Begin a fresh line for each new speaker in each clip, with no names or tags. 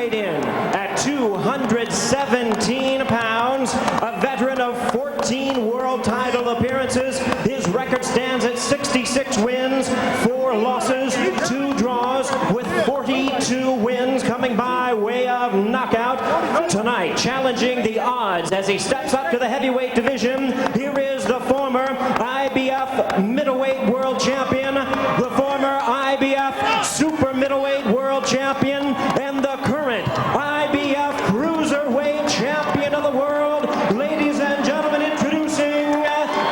weighed in at 217 pounds, a veteran of 14 world title appearances. His record stands at 66 wins, 4 losses, 2 draws, with 42 wins coming by way of knockout. Tonight, challenging the odds as he steps up to the heavyweight division, here is the former IBF middleweight world champion, the former IBF super middleweight world champion, and the current IBF cruiserweight champion of the world. Ladies and gentlemen, introducing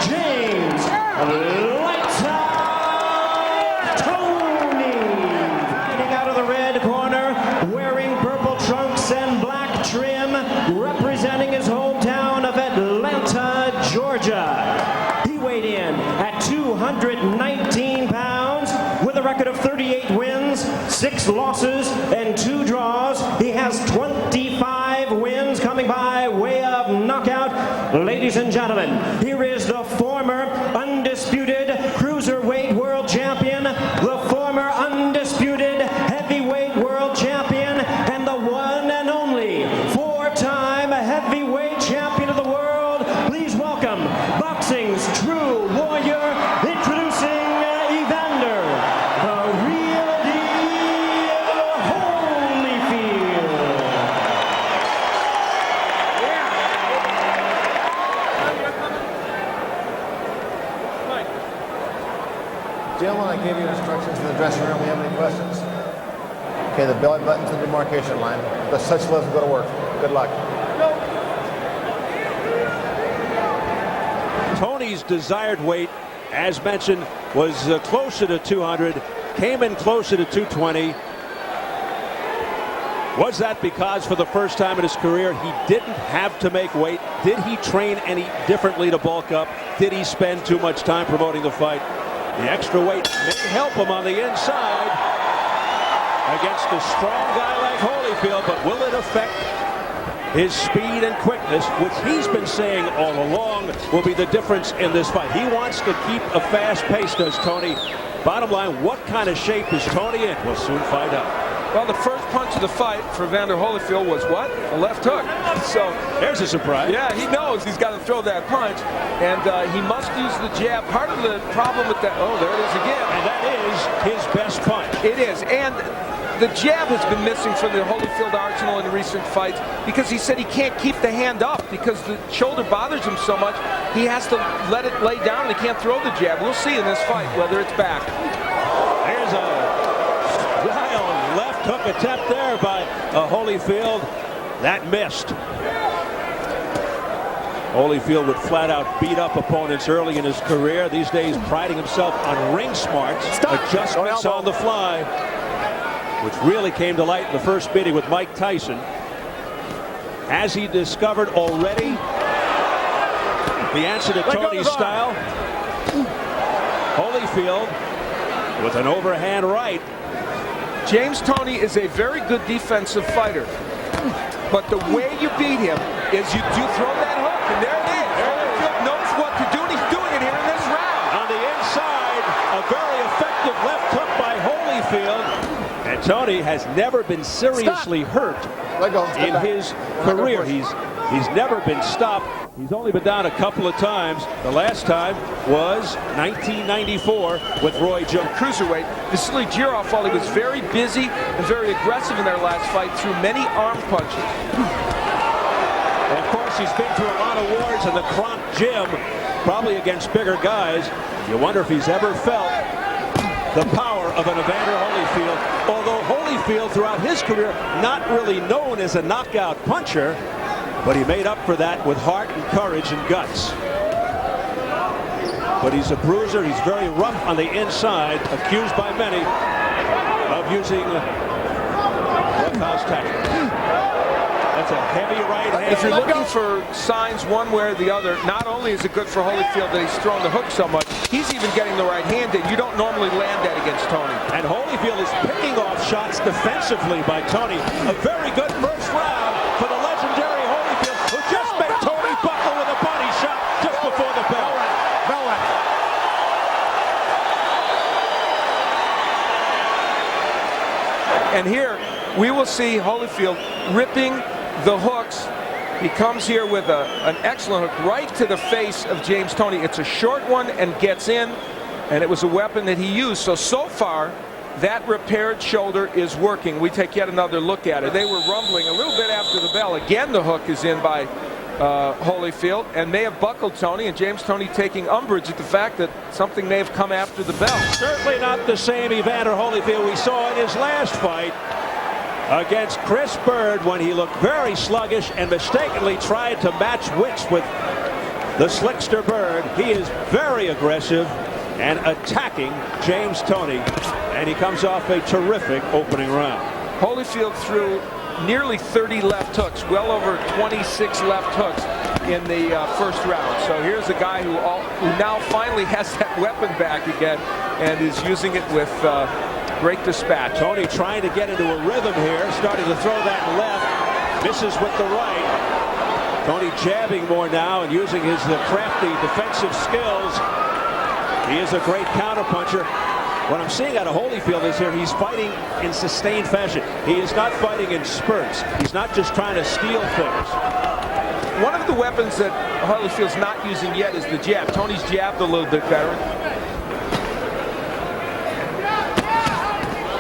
James "Lights Out" Toney. Fighting out of the red corner, wearing purple trunks and black trim, representing his hometown of Atlanta, Georgia. He weighed in at 219 pounds with a record of 38 wins, 6 losses, and 2 draws. He has 25 wins coming by way of knockout. Ladies and gentlemen, here is the former undisputed cruiserweight world champion, the former undisputed heavyweight world champion, and the one and only 4-time heavyweight champion of the world. Please welcome boxing's true warrior, introducing Evander, the real deal, Holyfield.
Gentlemen, I gave you instructions in the dressing room. We have any questions? Okay, the belly button's the demarcation line. The such love will go to work. Good luck.
Toney's desired weight, as mentioned, was closer to 200, came in closer to 220. Was that because for the first time in his career he didn't have to make weight? Did he train any differently to bulk up? Did he spend too much time promoting the fight? The extra weight may help him on the inside against a strong guy like Holyfield, but will it affect his speed and quickness, which he's been saying all along will be the difference in this fight? He wants to keep a fast pace, does Toney. Bottom line, what kind of shape is Toney in? We'll soon find out.
Well, the first punch of the fight for Evander Holyfield was what? A left hook. So
there's a surprise.
Yeah, he knows he's got to throw that punch, and he must use the jab. Part of the problem with that, oh, there it is again.
And that is his best punch.
It is, and the jab has been missing from the Holyfield arsenal in recent fights because he said he can't keep the hand up because the shoulder bothers him so much. He has to let it lay down and he can't throw the jab. We'll see in this fight whether it's back.
There's a wild left hook attempt there by Holyfield. That missed. Holyfield would flat out beat up opponents early in his career. These days priding himself on ring smarts, adjustments on the fly, which really came to light in the first meeting with Mike Tyson. Has he discovered already the answer to Toney's style? Holyfield with an overhand right.
James Toney is a very good defensive fighter, but the way you beat him is you do throw that hook, and there it is. Holyfield knows what to do, and he's doing it here in this round.
On the inside, a very effective left hook by Holyfield. And Toney has never been seriously hurt in his career. He's never been stopped. He's only been down a couple of times. The last time was 1994 with Roy Jones.
Cruiserweight, Vasily Girov, while he was very busy and very aggressive in their last fight, threw many arm punches.
And of course, he's been through a lot of wars in the Kronk gym, probably against bigger guys. You wonder if he's ever felt the power of an Evander Holyfield. Although Holyfield, throughout his career, not really known as a knockout puncher, but he made up for that with heart and courage and guts. But he's a bruiser. He's very rough on the inside, accused by many of using roughouse tactics. That's a heavy right hand.
If you're looking for signs one way or the other, not only is it good for Holyfield that he's throwing the hook so much, he's even getting the right hand in. You don't normally land that against Toney.
And Holyfield is picking off shots defensively by Toney. A very good first round for the legendary Holyfield, who just made Toney buckle with a body shot just before the bell.
And here, we will see Holyfield ripping the hooks. He comes here with an excellent hook right to the face of James Toney. It's a short one and gets in, and it was a weapon that he used. So far, that repaired shoulder is working. We take yet another look at it. They were rumbling a little bit after the bell. Again, the hook is in by Holyfield and may have buckled Toney, and James Toney taking umbrage at the fact that something may have come after the bell.
Certainly not the same Evander Holyfield we saw in his last fight against Chris Bird, when he looked very sluggish and mistakenly tried to match wits with the slickster Bird. He is very aggressive and attacking James Toney, and he comes off a terrific opening round.
Holyfield threw nearly 30 left hooks, well over 26 left hooks in the first round. So here's a guy who now finally has that weapon back again and is using it with great dispatch.
Toney trying to get into a rhythm here, starting to throw that left, misses with the right. Toney jabbing more now and using his crafty defensive skills. He is a great counterpuncher. What I'm seeing out of Holyfield is here he's fighting in sustained fashion. He is not fighting in spurts. He's not just trying to steal things.
One of the weapons that Holyfield's not using yet is the jab. Toney's jabbed a little bit better.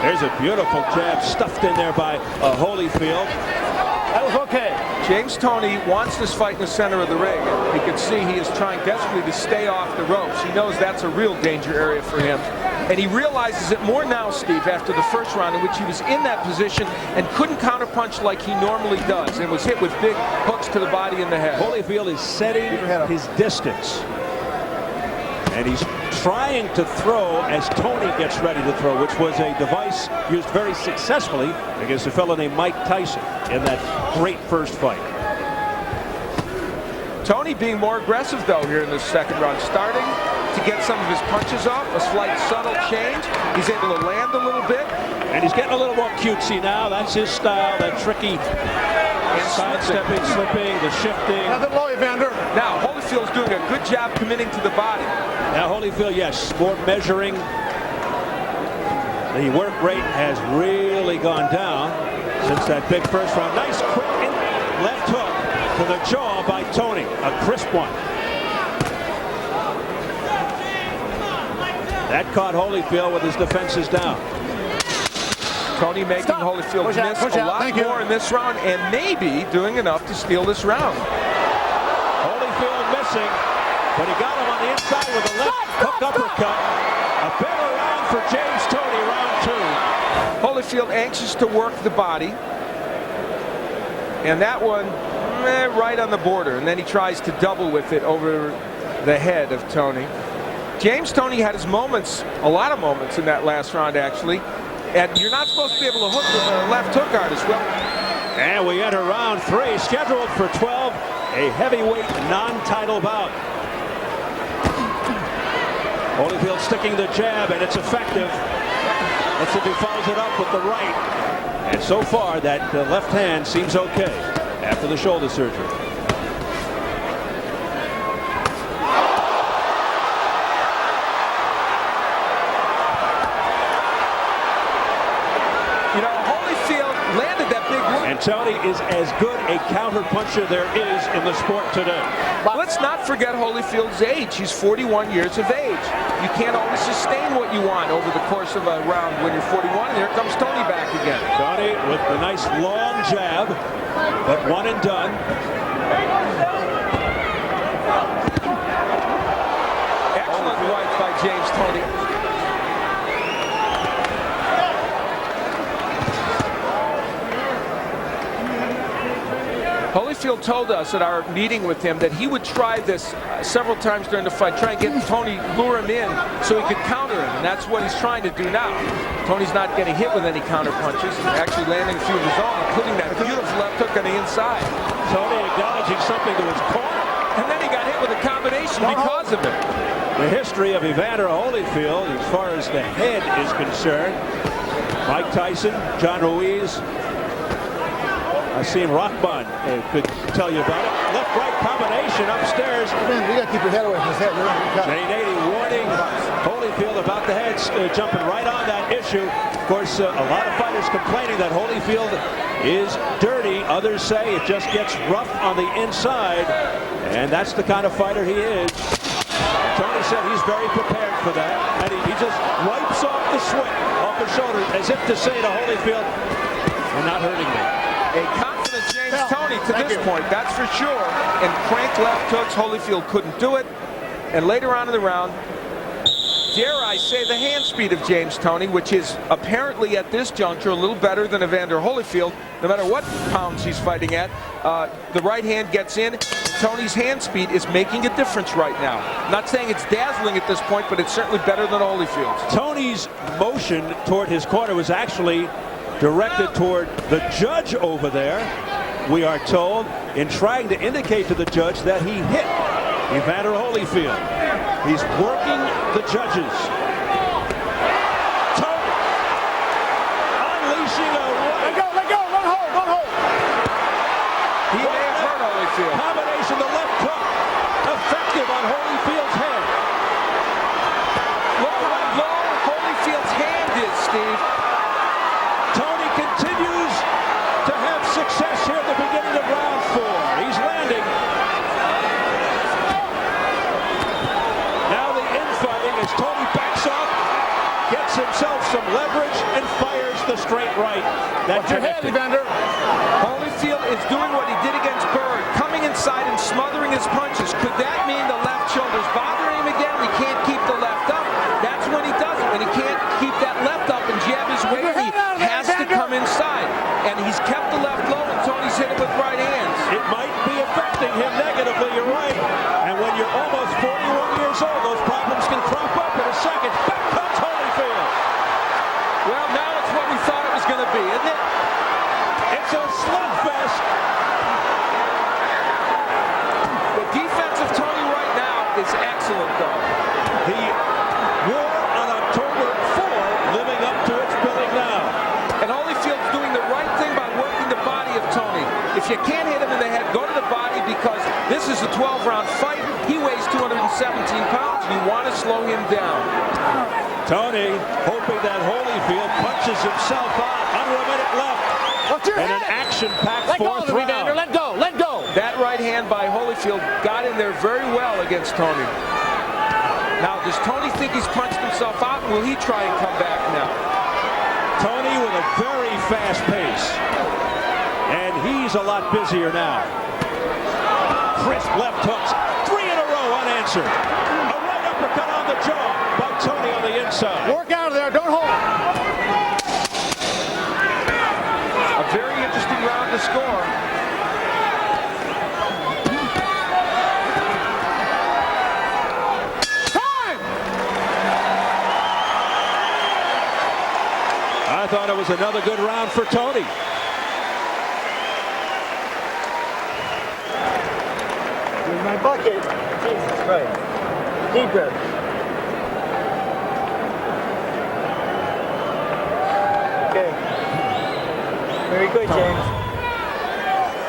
There's a beautiful jab stuffed in there by Holyfield.
That was okay.
James Toney wants this fight in the center of the ring. You can see he is trying desperately to stay off the ropes. He knows that's a real danger area for him. And he realizes it more now, Steve, after the first round in which he was in that position and couldn't counterpunch like he normally does and was hit with big hooks to the body and the head.
Holyfield is setting his distance. And he's trying to throw as Toney gets ready to throw, which was a device used very successfully against a fellow named Mike Tyson in that great first fight.
Toney being more aggressive, though, here in the second round, starting to get some of his punches off, a slight subtle change. He's able to land a little bit.
And he's getting a little more cutesy now. That's his style, that tricky sidestepping, slipping, the shifting.
Nothing low, Evander.
Now, Holyfield's doing a good job committing to the body.
Now, Holyfield, yes, more measuring. The work rate has really gone down since that big first round. Nice quick left hook to the jaw by Toney. A crisp one. That caught Holyfield with his defenses down.
Toney making Holyfield miss a lot more in this round and maybe doing enough to steal this round.
Holyfield missing, but he got him on the inside with a left hook uppercut. A better round for James Toney, round two.
Holyfield anxious to work the body. And that one, right on the border. And then he tries to double with it over the head of Toney. James Toney had his moments, a lot of moments in that last round, actually. And you're not supposed to be able to hook with a left hook artist. Well,
and we enter round three, scheduled for 12, a heavyweight non-title bout. Holyfield sticking the jab, and it's effective. Let's see if he follows it up with the right. And so far, that left hand seems okay after the shoulder surgery.
you know, Holyfield landed that big one.
And Toney is as good a counter-puncher there is in the sport today.
Let's not forget Holyfield's age. He's 41 years of age. You can't always sustain what you want over the course of a round when you're 41. And here comes Toney back again.
Toney with the nice long jab, but one and done.
Excellent right by James Toney. Holyfield told us at our meeting with him that he would try this several times during the fight, try and get Toney, lure him in so he could counter him, and that's what he's trying to do now. Toney's not getting hit with any counter punches, he's actually landing a few of his own, including that beautiful left hook on the inside.
Toney acknowledging something to his corner.
And then he got hit with a combination because of it.
The history of Evander Holyfield, as far as the head is concerned, Mike Tyson, John Ruiz, Asim Rahman could tell you about it. Left-right combination upstairs.
Man, you got to keep your head away from his head. You're gonna get cut.
Jane 80 warning Holyfield about the heads, jumping right on that issue. Of course, a lot of fighters complaining that Holyfield is dirty. Others say it just gets rough on the inside, and that's the kind of fighter he is. Tony said he's very prepared for that, and he just wipes off the sweat off his shoulder as if to say to Holyfield, "You're not hurting me."
A confident James Toney to this point, that's for sure. And cranked left hooks, Holyfield couldn't do it. And later on in the round, dare I say, the hand speed of James Toney, which is apparently at this juncture a little better than Evander Holyfield. No matter what pounds he's fighting at, the right hand gets in. Tony's hand speed is making a difference right now. Not saying it's dazzling at this point, but it's certainly better than Holyfield's.
Tony's motion toward his corner was actually directed toward the judge over there, we are told, in trying to indicate to the judge that he hit Evander Holyfield. He's working the judges. Tony unleashing a right.
Let go, run hold.
He may have hurt Holyfield.
Combination, the left hook, effective on Holyfield's head.
Look how low Holyfield's hand is, Steve.
Tony continues to have success here at the beginning of round 4. He's landing. Now the infighting as Tony backs up, gets himself some leverage, and fires the straight right.
Watch your head, Evander.
Holyfield is doing what he did against Bird, coming inside and smothering his punches. Could that mean the left shoulder's bothering him again? He can't keep the left up. That's when he does it. When he can't keep that left up and jab his way, he has to come inside. And he's kept the left low, and Tony's hit it with right hands.
It might be affecting him negatively, you're right. And when you're almost 41 years old, those problems can crop up in a second. Back comes Holyfield.
Well, now it's what we thought it was going to be, isn't it?
It's a slugfest.
The defense of Tony right now is excellent, though.
The war on October 4 living up to its billing now.
And Holyfield's doing the right thing by working the body of Tony. If you can't hit him in the head, go to the body, because this is a 12-round fight. He weighs 217 pounds. You want to slow him down.
Tony hoping that Holyfield punches himself out under a minute left. In an action-packed fourth round.
Let go.
That right hand by Holyfield got in there very well against Tony. Now, does Tony think he's punched himself out? Will he try and come back now?
Tony with a very fast pace. And he's a lot busier now. Crisp left hooks. 3 in a row unanswered. A right uppercut on the jaw by Tony on the inside.
Work out of there. Don't hold.
A very interesting round to score.
Time!
I thought it was another good round for Tony.
Here's my bucket. Jesus Christ. Deep breath. Okay. Very good, James.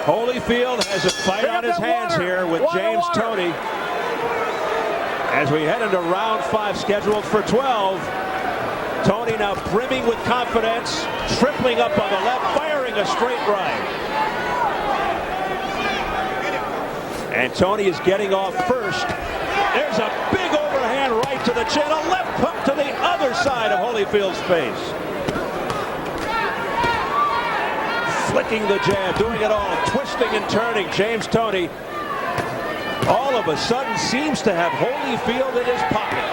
Holyfield has a fight on his hands here with James Toney. As we head into round 5, scheduled for 12. Tony now brimming with confidence, tripling up on the left, firing a straight right. And Tony is getting off first. There's a big overhand right to the chin, a left hook to the other side of Holyfield's face. Flicking the jab, doing it all, twisting and turning. James Toney all of a sudden seems to have Holyfield in his pocket.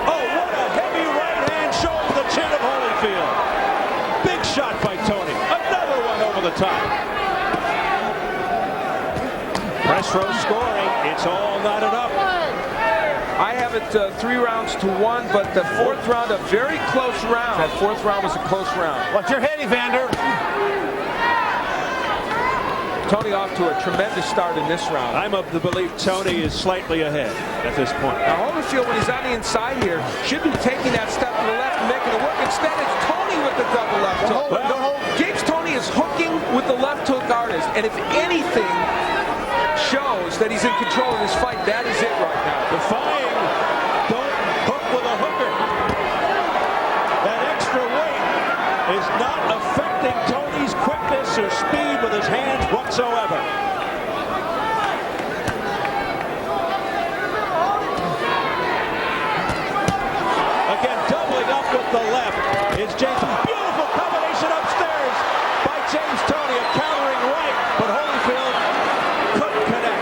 Oh, what a heavy right hand showing the chin of Holyfield. Big shot by Tony. Another one over the top. Press row scoring. It's all not enough.
I have it 3 rounds to 1, but the 4th round, a very close round. That 4th round was a close round.
Watch your head, Evander.
Tony off to a tremendous start in this round.
I'm of the belief Tony is slightly ahead at this point.
Now Holyfield, when he's on the inside here, should be taking that step to the left and making it work. Instead, it's Tony with the double left hook.
Don't hold.
James Toney is is hooking with the left hook artist, and if anything shows that he's in control of this fight, that is it right now.
Defying, don't hook with a hooker. That extra weight is not affecting Tony's quickness or speed with his hands whatsoever. Again, doubling up with the left is James. Beautiful combination upstairs by James Toney, a countering right, but Holyfield couldn't connect.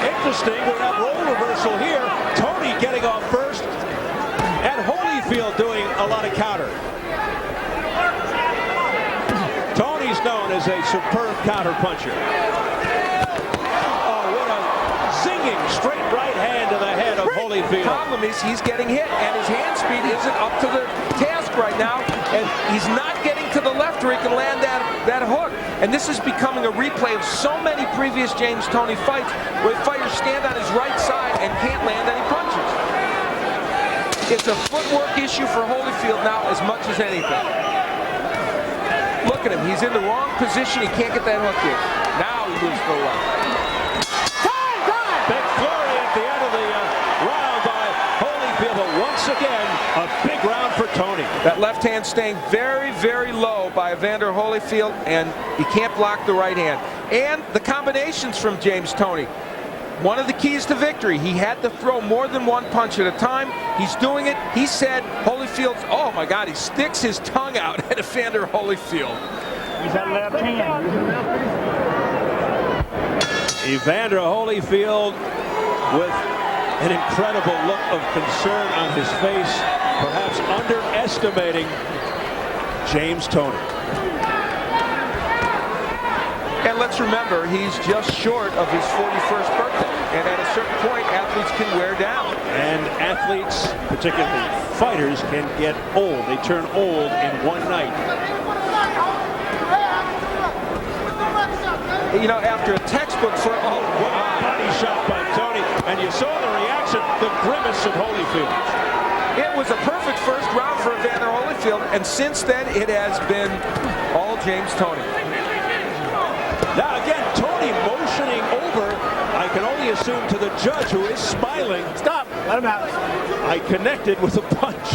Interesting, we have role reversal here. Toney getting off first, and Holyfield doing a lot of counter. Tony's known as a superb counter puncher. Oh, what a zinging straight right hand to the head of Holyfield.
The problem is he's getting hit, and his hand speed isn't up to the task right now, and he's not getting to the left where he can land that hook. And this is becoming a replay of so many previous James Toney fights where fighters stand on his right side and can't land any punches. It's a footwork issue for Holyfield now as much as anything. Look at him. He's in the wrong position. He can't get that hook in. Now he moves to the left.
Big flurry at the end of the round by Holyfield, but once again, a big round for Toney.
That left hand staying very, very low by Evander Holyfield, and he can't block the right hand. And the combinations from James Toney. One of the keys to victory, he had to throw more than one punch at a time. He's doing it. He said Holyfield's, oh my God, he sticks his tongue out at Evander Holyfield.
He's that left hand.
Evander Holyfield with an incredible look of concern on his face, perhaps underestimating James Toney.
And let's remember, he's just short of his 41st birthday. And at a certain point, athletes can wear down.
And athletes, particularly fighters, can get old. They turn old in one night.
You know, after a textbook for, oh,
What a body shot by Toney. And you saw the reaction, the grimace of Holyfield.
it was a perfect first round for Evander Holyfield. And since then, it has been all James Toney.
Now again, Toney motioning over, I can only assume to the judge, who is smiling.
Stop. Let him out.
I connected with a punch,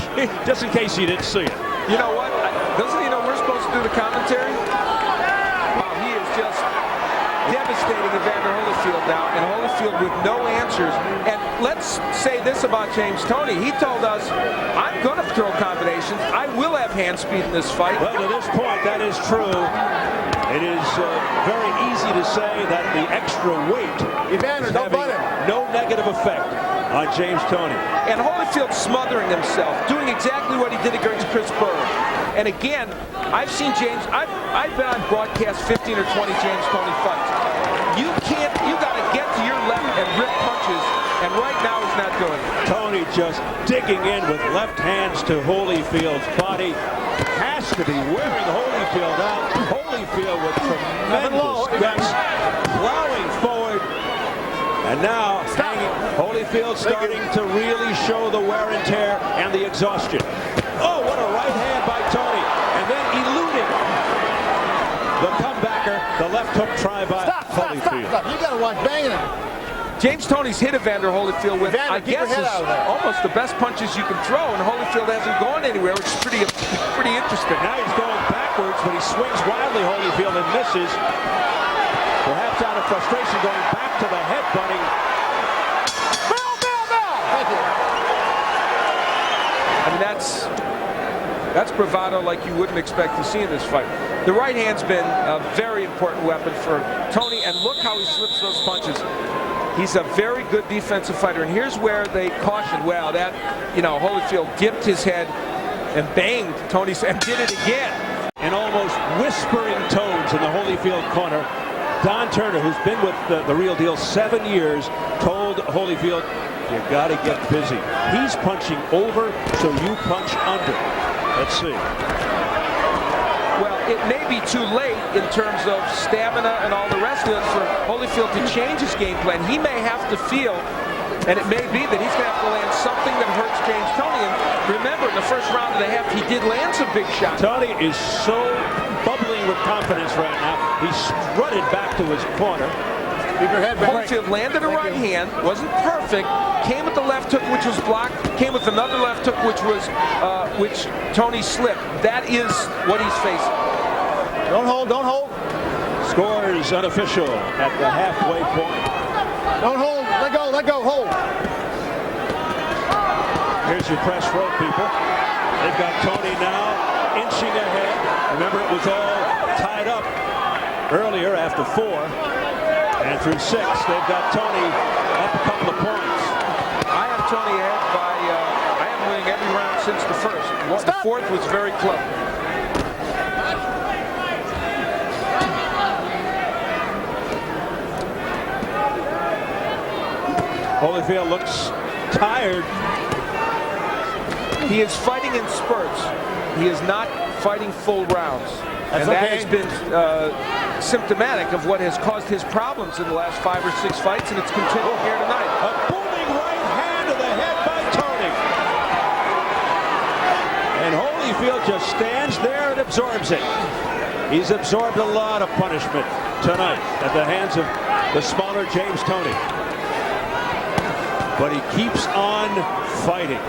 just in case he didn't see it.
You know what? Doesn't he know we're supposed to do the commentary? Wow, he is just devastating Evander Holyfield now, and Holyfield with no answers. And let's say this about James Toney. He told us, I'm going to throw combinations. I will have hand speed in this fight.
Well, to this point, that is true. It is very easy to say that the extra weight
Evander,
is
don't
having
butt him.
no negative effect on James Toney.
And Holyfield smothering himself, doing exactly what he did against Chris Berg. And again, I've seen James, I've been on broadcast 15 or 20 James Toney fights. You got to get to your left and rip punches, and right now he's not doing it.
Toney just digging in with left hands to Holyfield's body. Has to be wearing Holyfield out. Holyfield with tremendous guts, plowing forward. And now Holyfield starting to really show the wear and tear and the exhaustion. Oh, what a right hand by Toney. And then eluding the comebacker, the left hook try by Holyfield.
Stop. You got to watch banging him.
James Toney's hit Evander Holyfield with,
Evander,
I
keep your
guess,
head out of there.
almost the best punches you can throw, and Holyfield hasn't gone anywhere, which is pretty interesting.
Now he's going backwards, but he swings wildly, Holyfield, and misses. Perhaps out of frustration, going back to the headbutting.
Thank you.
I mean, that's bravado like you wouldn't expect to see in this fight. The right hand's been a very important weapon for Toney, and look how he slips those punches. He's a very good defensive fighter, and here's where they cautioned, well, that, Holyfield dipped his head and banged Toney and did it again.
In almost whispering tones in the Holyfield corner, Don Turner, who's been with the Real Deal 7 years, told Holyfield, you got to get busy. He's punching over, so you punch under. Let's see.
Well, it may be too late in terms of stamina and all the rest of it for Holyfield to change his game plan. He may have to feel And it may be that he's going to have to land something that hurts James Toney. And remember, in the first round of the half, he did land some big shots.
Toney is so bubbling with confidence right now. He strutted back to his corner.
Keep your head back.
Holyfield landed a right hand, wasn't perfect, came with the left hook, which was blocked, came with another left hook, which Toney slipped. That is what he's facing.
Don't hold, don't hold.
Score is unofficial at the halfway point.
Don't hold, let go, hold.
Here's your press row, people. They've got Toney now inching ahead. Remember, it was all tied up earlier after 4. And through 6, they've got Toney up a couple of points.
I have Toney ahead by, I have him winning every round since the first. The fourth was very close.
Holyfield looks tired.
He is fighting in spurts. He is not fighting full rounds. And that has been symptomatic of what has caused his problems in the last 5 or 6 fights, and it's continuing here tonight.
A booming right hand to the head by Toney. And Holyfield just stands there and absorbs it. He's absorbed a lot of punishment tonight at the hands of the smaller James Toney. But he keeps on fighting.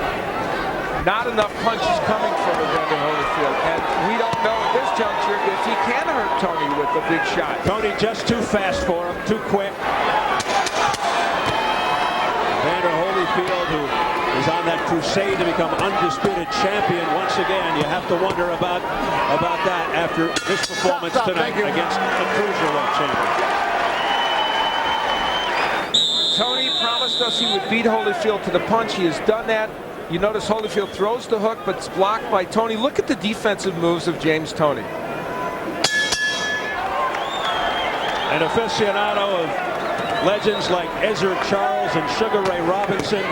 Not enough punches coming from Evander Holyfield, and we don't know at this juncture if he can hurt Toney with a big shot.
Toney just too fast for him, too quick. Evander Holyfield, who is on that crusade to become undisputed champion once again. You have to wonder about that after this performance tonight against the cruiserweight champion.
Toney promised us he would beat Holyfield to the punch. He has done that. You notice Holyfield throws the hook, but it's blocked by Toney. Look at the defensive moves of James Toney.
An aficionado of legends like Ezra Charles and Sugar Ray Robinson,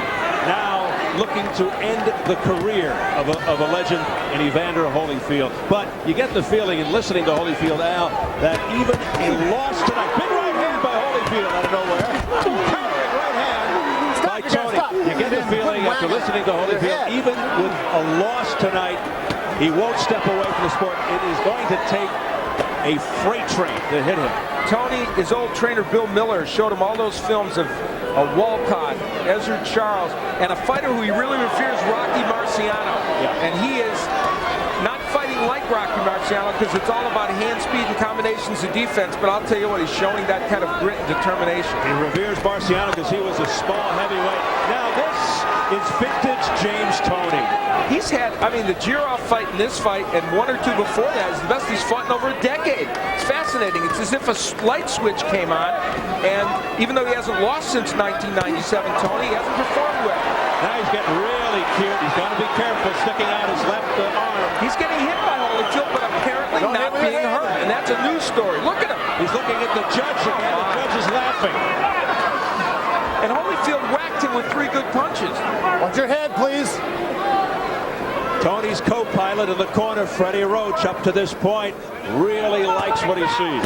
now looking to end the career of a legend in Evander Holyfield. But you get the feeling in listening to Holyfield, Al, that even a loss tonight, big right hand by Holyfield out of nowhere, powering right hand by Toney. You get the feeling after listening to Holyfield, even with a loss tonight, he won't step away from the sport. It is going to take a freight train to hit him.
Tony, his old trainer Bill Miller showed him all those films of Walcott, Ezra Charles, and a fighter who he really reveres, Rocky Marciano.
Yeah.
And he is not fighting like Rocky Marciano because it's all about hand speed and combinations of defense, but I'll tell you what, he's showing that kind of grit and determination.
He reveres Marciano because he was a small heavyweight. Now this is vintage James Toney.
He's had, I mean, the Jirov fight and this fight and one or two before that is the best he's fought in over a decade. It's fascinating. It's as if a light switch came on, and even though he hasn't lost since 1997, Toney hasn't performed well.
Now he's getting really cute. He's got to be careful sticking out his left arm.
He's getting hit by Holyfield, but apparently not being hurt, and that's a news story. Look at him.
He's looking at the judge again. The judge is laughing.
And Holyfield whacked him with 3 good punches.
Watch your head, please.
Toney's co-pilot in the corner, Freddie Roach, up to this point, really likes what he sees.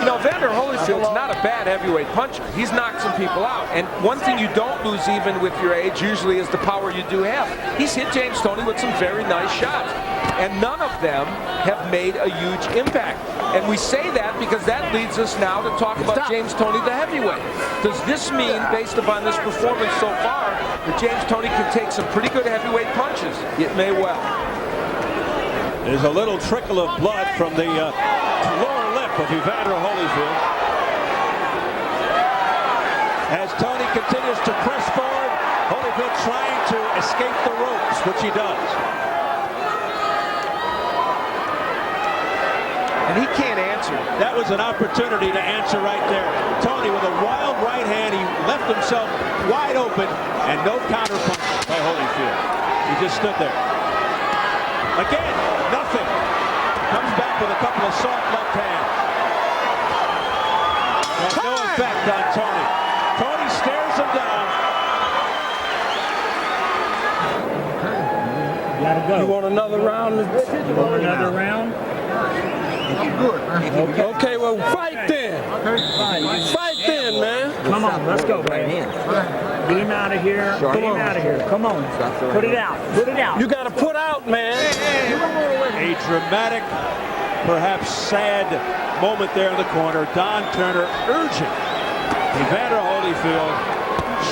You know, Evander Holyfield's not a bad heavyweight puncher. He's knocked some people out. And one thing you don't lose even with your age usually is the power you do have. He's hit James Toney with some very nice shots. And none of them have made a huge impact. And we say that because that leads us now to talk about James Toney, the heavyweight. Does this mean, based upon this performance so far, that James Toney can take some pretty good heavyweight punches? It may well.
There's a little trickle of blood from the lower lip of Evander Holyfield. As Toney continues to press forward, Holyfield trying to escape the ropes, which he does.
And he can't answer.
That was an opportunity to answer right there. Toney with a wild right hand, he left himself wide open, and no counter punch by Holyfield. He just stood there. Again, nothing. Comes back with a couple of soft left hands. And no effect on Toney. Toney stares him down.
Gotta go.
You want another round?
You want another round?
I'm good, man.
Okay, well, fight then.
Okay.
Fight then. in, man.
Come on, let's go, man. Get him out of here. Get him out of here. Come on. Put it out. Put it out.
You got to put out, man.
A dramatic, perhaps sad moment there in the corner. Don Turner urging Evander Holyfield,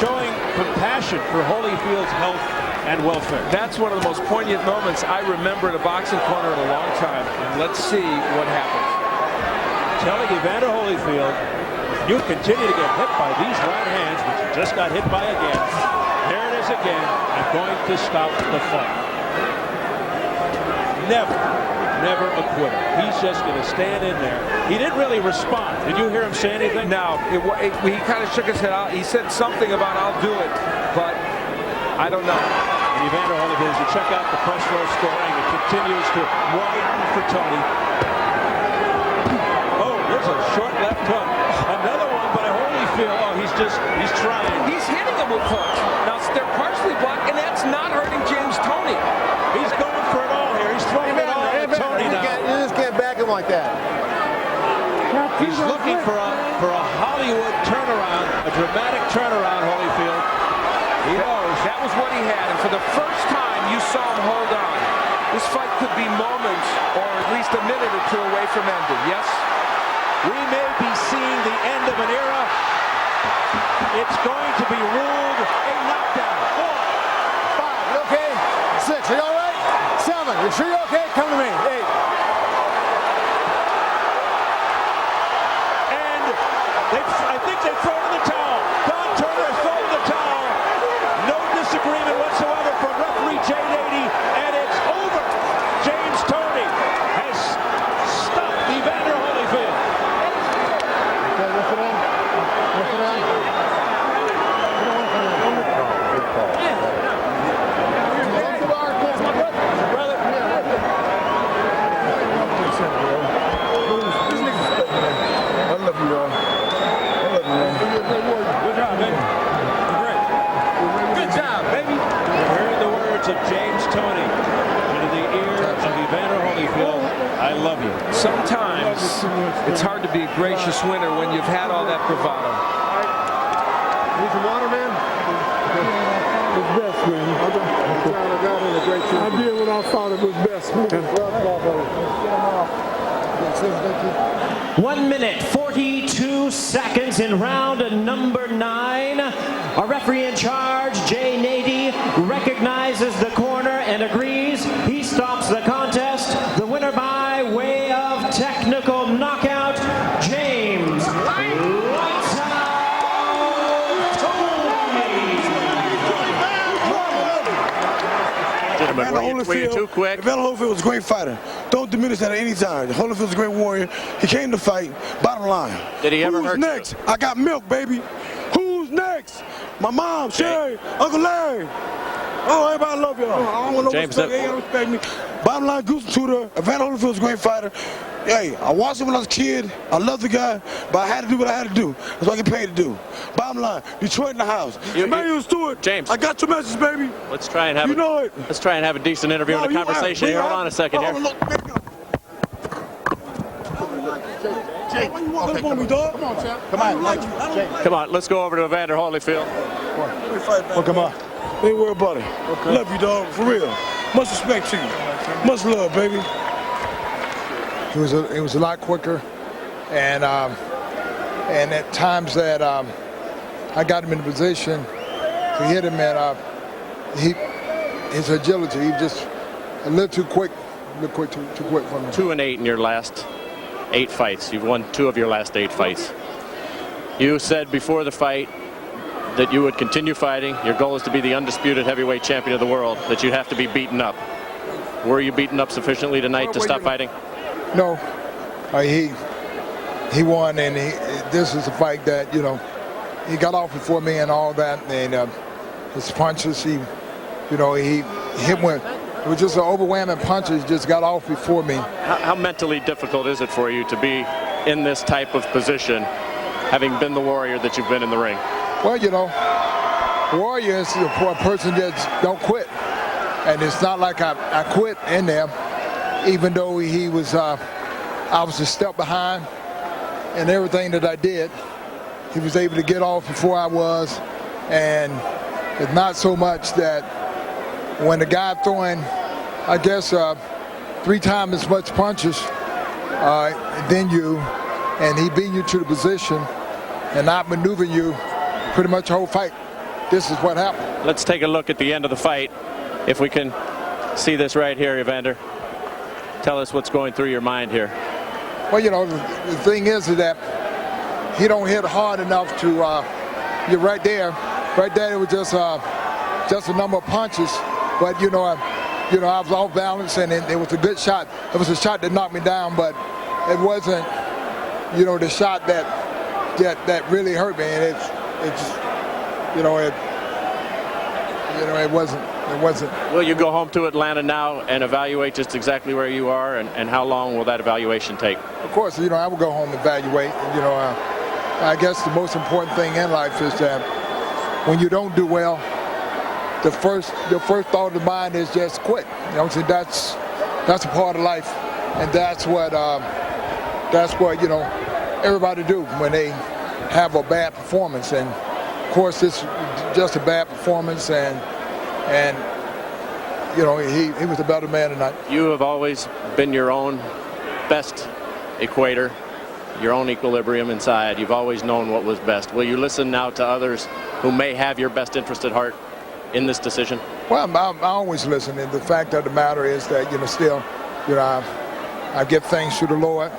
showing compassion for Holyfield's health and welfare.
That's one of the most poignant moments I remember in a boxing corner in a long time. Let's see what happens.
Telling Evander Holyfield, if you continue to get hit by these right hands, which you just got hit by again, there it is again, I'm going to stop the fight. Never a quitter. He's just going to stand in there. He didn't really respond. Did you hear him say anything?
No, he kind of shook his head out. He said something about I'll do it, but I don't know.
And Evander Holyfield, as you check out the press row scoring, it continues to widen for Tony. Oh, there's a short left hook. Another one by Holyfield. Oh, he's trying.
He's hitting him with hooks. Now, they're partially blocked, and that's not hurting James Toney.
He's going for it all here. He's throwing it all at Tony now.
You just can't back him like that.
He's looking for a Hollywood turnaround, a dramatic turnaround, Holyfield. He knows.
That was what he had, and for the first time, you saw him hold on. This fight could be moments, or at least a minute or two away from ending, yes?
We may be seeing the end of an era. It's going to be ruled a knockdown. 4,
5, you okay? 6, are you all right? 7, you sure you're okay? Come to me. 8.
And I think they've thrown in the towel. Don Turner has thrown in the towel. No disagreement whatsoever from referee Jay Nady, and it's over. James Toney has stopped Evander Holyfield.
Okay, lift it in. Lift it in.
Of James Toney into the ear of Evander Holyfield. I love you.
Sometimes it's hard to be a gracious winner when you've had all that bravado.
Need some water, man?
It's best, man. I did what I thought it was best, man.
1 minute, 42 seconds in round number 9. Our referee in charge, Jay Nady, recognizes the corner and agrees. He stops the contest. The winner by way of technical knockout, James Lights Out Toney.
Gentlemen, were you too quick?
Evander Holyfield was a great fighter. Don't diminish that at any time. Holyfield's a great warrior. He came to fight. Bottom line.
Did he ever hurt you?
Who's next? I got milk, baby. Who's next? My mom, Sherry, Uncle Larry. Oh, everybody love y'all. I don't want no
James,
respect. They ain't respect me. Bottom line, Goose Tudor, Evander Holyfield's a great fighter. Hey, I watched him when I was a kid. I love the guy, but I had to do what I had to do. That's what I get paid to do. Bottom line, Detroit in the house. Emmanuel Stewart.
James.
I got your message, baby.
Let's try and have
You know it.
Let's try and have a decent interview and a conversation here. Hold on a second here.
Jay, why you walking up on me, dog? Come on, champ. Come on.
Come on, let's go over to Evander Holyfield.
Oh, come on. Ain't worried about it. Okay. Love you, dog. For real. Much respect to you. Much love, baby.
It was a lot quicker, and at times that I got him in a position to hit him, and his agility, he just a little too quick, too quick for me.
2-8 in your last 8 fights. You've won 2 of your last 8 fights. You said before the fight that you would continue fighting. Your goal is to be the undisputed heavyweight champion of the world, that you'd have to be beaten up. Were you beaten up sufficiently tonight to stop fighting?
No. He won, and this is a fight that, he got off before me and all that, and his punches, he hit one. It was just an overwhelming punches, just got off before me.
How mentally difficult is it for you to be in this type of position, having been the warrior that you've been in the ring?
Well, warrior is for a person that don't quit. And it's not like I quit in there, even though he was, I was a step behind in everything that I did. he was able to get off before I was, and it's not so much that when the guy throwing, I guess, 3 times as much punches than you, and he beat you to the position and not maneuvering you pretty much the whole fight. This is what happened.
Let's take a look at the end of the fight, if we can see this right here, Evander. Tell us what's going through your mind here.
Well, you know, the thing is that he don't hit hard enough to. You're right there. Right there, it was just a number of punches, but I was off balance, and it was a good shot. It was a shot that knocked me down, but it wasn't, the shot that really hurt me, and it wasn't.
Will you go home to Atlanta now and evaluate just exactly where you are, and how long will that evaluation take?
Of course, I will go home and evaluate. I guess the most important thing in life is that when you don't do well, your first thought of the mind is just quit. So that's a part of life, and that's what everybody do when they have a bad performance. And of course, this is just a bad performance, and he was a better man tonight.
You have always been your own best equator, your own equilibrium inside. You've always known what was best. Will you listen now to others who may have your best interest at heart in this decision?
Well, I always listen, and the fact of the matter is that I give thanks to the Lord,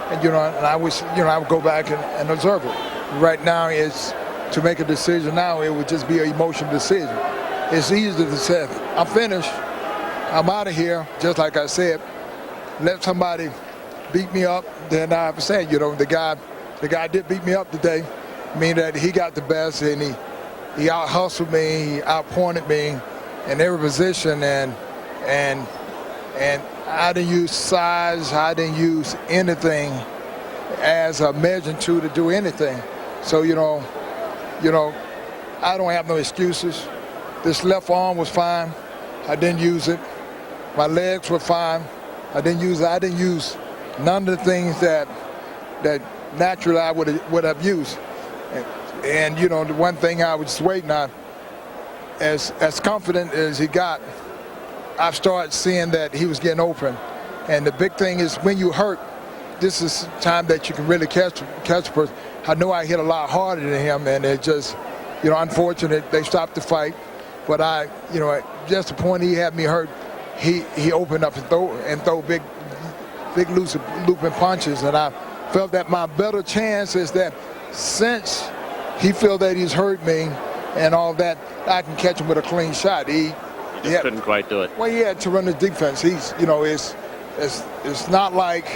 and and I wish I would go back and observe it. Right now is to make a decision. Now it would just be an emotional decision. It's easy to say, I'm finished, I'm out of here, just like I said. Let somebody beat me up, then I have to say, the guy did beat me up today. Meaning that he got the best, and he out-hustled me, he out-pointed me in every position, and I didn't use size, I didn't use anything as a measure to do anything. So, I don't have no excuses. This left arm was fine. I didn't use it. My legs were fine. I didn't use it. I didn't use none of the things that naturally I would have used. And the one thing I was just waiting on, as confident as he got, I've started seeing that he was getting open. And the big thing is when you hurt, this is time that you can really catch a person. I know I hit a lot harder than him, and it just, unfortunate they stopped the fight. But just the point he had me hurt, he opened up and throw big looping punches, and I felt that my better chance is that since he felt that he's hurt me and all that, I can catch him with a clean shot. He
couldn't quite do it.
Well, he had to run the defense. He's, it's not like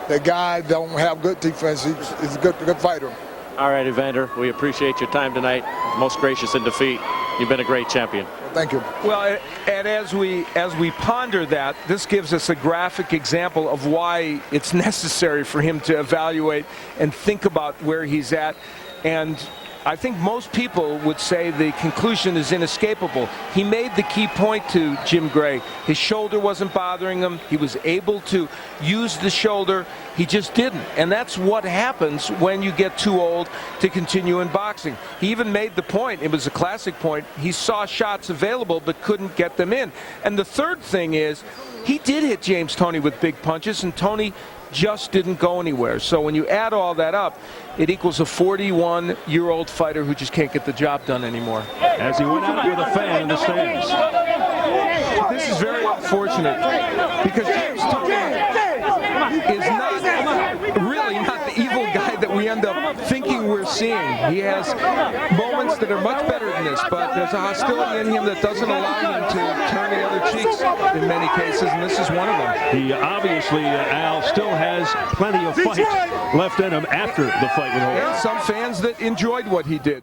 the guy don't have good defense. He's a good fighter.
All right, Evander, we appreciate your time tonight. Most gracious in defeat. You've been a great champion.
Thank you.
Well, and as we ponder that, this gives us a graphic example of why it's necessary for him to evaluate and think about where he's at. And I think most people would say the conclusion is inescapable. He made the key point to Jim Gray. His shoulder wasn't bothering him. He was able to use the shoulder. He just didn't. And that's what happens when you get too old to continue in boxing. He even made the point, it was a classic point, he saw shots available but couldn't get them in. And the third thing is, he did hit James Toney with big punches, and Toney just didn't go anywhere. So when you add all that up, it equals a 41-year-old fighter who just can't get the job done anymore.
As he went out with a fan in the stands.
This is very unfortunate because James Toney is really not the evil guy that we end up thinking we're seeing. He has moments that are much better than this, but there's a hostility in him that doesn't allow him to turn the other cheeks in many cases, and this is one of them.
He obviously, Al, still has plenty of fight left in him after the fight with Holyfield.
And some fans that enjoyed what he did.